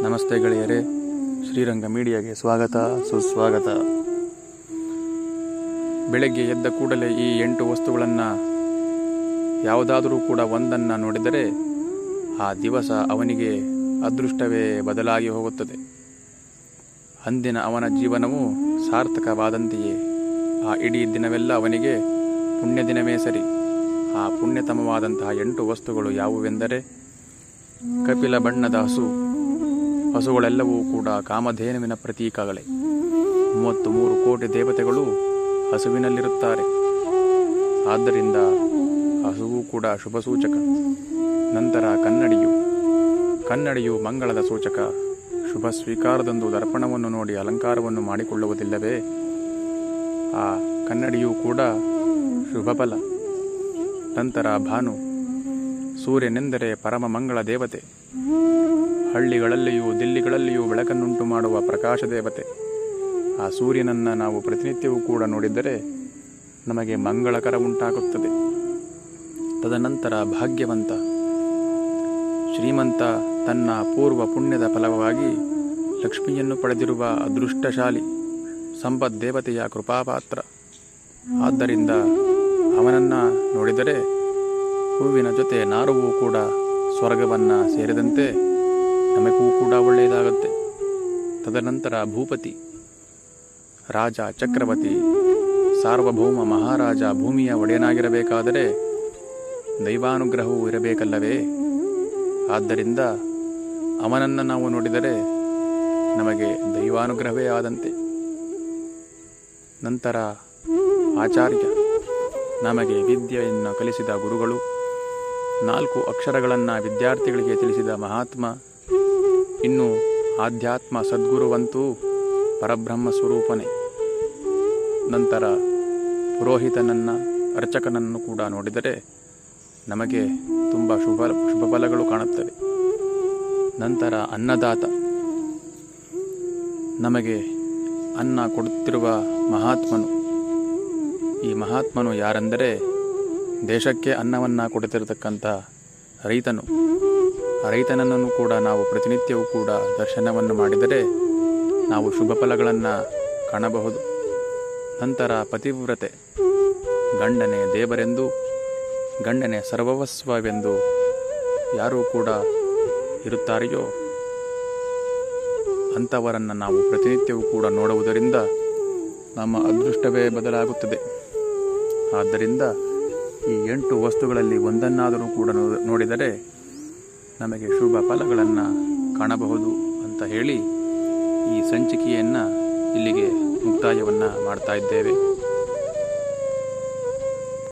ನಮಸ್ತೆ ಗೆಳೆಯರೇ, ಶ್ರೀರಂಗ ಮೀಡಿಯಾಗೆ ಸ್ವಾಗತ ಸುಸ್ವಾಗತ. ಬೆಳಗ್ಗೆ ಎದ್ದ ಕೂಡಲೇ ಈ 8 ವಸ್ತುಗಳನ್ನು ಯಾವುದಾದರೂ ಕೂಡ ಒಂದನ್ನು ನೋಡಿದರೆ ಆ ದಿವಸ ಅವನಿಗೆ ಅದೃಷ್ಟವೇ ಬದಲಾಗಿ ಹೋಗುತ್ತದೆ. ಅಂದಿನ ಅವನ ಜೀವನವು ಸಾರ್ಥಕವಾದಂತೆಯೇ. ಆ ಇಡೀ ದಿನವೆಲ್ಲ ಅವನಿಗೆ ಪುಣ್ಯ ದಿನವೇ ಸರಿ. ಆ ಪುಣ್ಯತಮವಾದಂತಹ 8 ವಸ್ತುಗಳು ಯಾವುವೆಂದರೆ, ಕಪಿಲ ಬಣ್ಣದ ಹಸುಗಳೆಲ್ಲವೂ ಕೂಡ ಕಾಮಧೇನುವಿನ ಪ್ರತೀಕಗಳೇ. 33 ಕೋಟಿ ದೇವತೆಗಳು ಹಸುವಿನಲ್ಲಿರುತ್ತಾರೆ. ಆದ್ದರಿಂದ ಹಸುವು ಕೂಡ ಶುಭ ಸೂಚಕ. ನಂತರ ಕನ್ನಡಿಯು ಮಂಗಳದ ಸೂಚಕ. ಶುಭ ಸ್ವೀಕಾರದಂದು ದರ್ಪಣವನ್ನು ನೋಡಿ ಅಲಂಕಾರವನ್ನು ಮಾಡಿಕೊಳ್ಳುವುದಿಲ್ಲವೇ, ಆ ಕನ್ನಡಿಯೂ ಕೂಡ ಶುಭ ಫಲ. ನಂತರ ಭಾನು, ಸೂರ್ಯನೆಂದರೆ ಪರಮ ಮಂಗಳ ದೇವತೆ. ಹಳ್ಳಿಗಳಲ್ಲಿಯೂ ದಿಲ್ಲಿಗಳಲ್ಲಿಯೂ ಬೆಳಕನ್ನುಂಟು ಮಾಡುವ ಪ್ರಕಾಶ ದೇವತೆ. ಆ ಸೂರ್ಯನನ್ನು ನಾವು ಪ್ರತಿನಿತ್ಯವೂ ಕೂಡ ನೋಡಿದರೆ ನಮಗೆ ಮಂಗಳಕರ ಉಂಟಾಗುತ್ತದೆ. ತದನಂತರ ಭಾಗ್ಯವಂತ, ಶ್ರೀಮಂತ, ತನ್ನ ಪೂರ್ವ ಪುಣ್ಯದ ಫಲವಾಗಿ ಲಕ್ಷ್ಮಿಯನ್ನು ಪಡೆದಿರುವ ಅದೃಷ್ಟಶಾಲಿ, ಸಂಪತ್ ದೇವತೆಯ ಕೃಪಾಪಾತ್ರ. ಆದ್ದರಿಂದ ಅವನನ್ನು ನೋಡಿದರೆ ಹೂವಿನ ಜೊತೆ ನಾರುವು ಕೂಡ ಸ್ವರ್ಗವನ್ನು ಸೇರಿದಂತೆ ನಮಗೂ ಕೂಡ ಒಳ್ಳೆಯದಾಗುತ್ತೆ. ತದನಂತರ ಭೂಪತಿ, ರಾಜ, ಚಕ್ರವರ್ತಿ, ಸಾರ್ವಭೌಮ, ಮಹಾರಾಜ, ಭೂಮಿಯ ಒಡೆಯನಾಗಿರಬೇಕಾದರೆ ದೈವಾನುಗ್ರಹವೂ ಇರಬೇಕಲ್ಲವೇ. ಆದ್ದರಿಂದ ಅವನನ್ನು ನಾವು ನೋಡಿದರೆ ನಮಗೆ ದೈವಾನುಗ್ರಹವೇ ಆದಂತೆ. ನಂತರ ಆಚಾರ್ಯ, ನಮಗೆ ವಿದ್ಯೆಯನ್ನು ಕಲಿಸಿದ ಗುರುಗಳು, 4 ಅಕ್ಷರಗಳನ್ನು ವಿದ್ಯಾರ್ಥಿಗಳಿಗೆ ತಿಳಿಸಿದ ಮಹಾತ್ಮ, ಇನ್ನು ಆಧ್ಯಾತ್ಮ ಸದ್ಗುರುವಂತೂ ಪರಬ್ರಹ್ಮ ಸ್ವರೂಪನೇ. ನಂತರ ಪುರೋಹಿತನನ್ನು, ಅರ್ಚಕನನ್ನು ಕೂಡ ನೋಡಿದರೆ ನಮಗೆ ತುಂಬ ಶುಭ ಫಲಗಳು ಕಾಣುತ್ತವೆ. ನಂತರ ಅನ್ನದಾತ, ನಮಗೆ ಅನ್ನ ಕೊಡುತ್ತಿರುವ ಮಹಾತ್ಮನು. ಈ ಮಹಾತ್ಮನು ಯಾರೆಂದರೆ ದೇಶಕ್ಕೆ ಅನ್ನವನ್ನು ಕೊಡುತ್ತಿರತಕ್ಕಂಥ ರೈತನು. ಆ ರೈತನನ್ನು ಕೂಡ ನಾವು ಪ್ರತಿನಿತ್ಯವೂ ಕೂಡ ದರ್ಶನವನ್ನು ಮಾಡಿದರೆ ನಾವು ಶುಭ ಫಲಗಳನ್ನು ಕಾಣಬಹುದು. ನಂತರ ಪತಿವ್ರತೆ, ಗಂಡನೇ ದೇವರೆಂದು, ಗಂಡನೇ ಸರ್ವಸ್ವವೆಂದು ಯಾರೂ ಕೂಡ ಇರುತ್ತಾರೆಯೋ ಅಂಥವರನ್ನು ನಾವು ಪ್ರತಿನಿತ್ಯವೂ ಕೂಡ ನೋಡುವುದರಿಂದ ನಮ್ಮ ಅದೃಷ್ಟವೇ ಬದಲಾಗುತ್ತದೆ. ಆದ್ದರಿಂದ ಈ 8 ವಸ್ತುಗಳಲ್ಲಿ ಒಂದನ್ನಾದರೂ ಕೂಡ ನೋಡಿದರೆ ನಮಗೆ ಶುಭ ಫಲಗಳನ್ನು ಕಾಣಬಹುದು ಅಂತ ಹೇಳಿ ಈ ಸಂಚಿಕೆಯನ್ನು ಇಲ್ಲಿಗೆ ಮುಕ್ತಾಯವನ್ನು ಮಾಡ್ತಾ ಇದ್ದೇವೆ.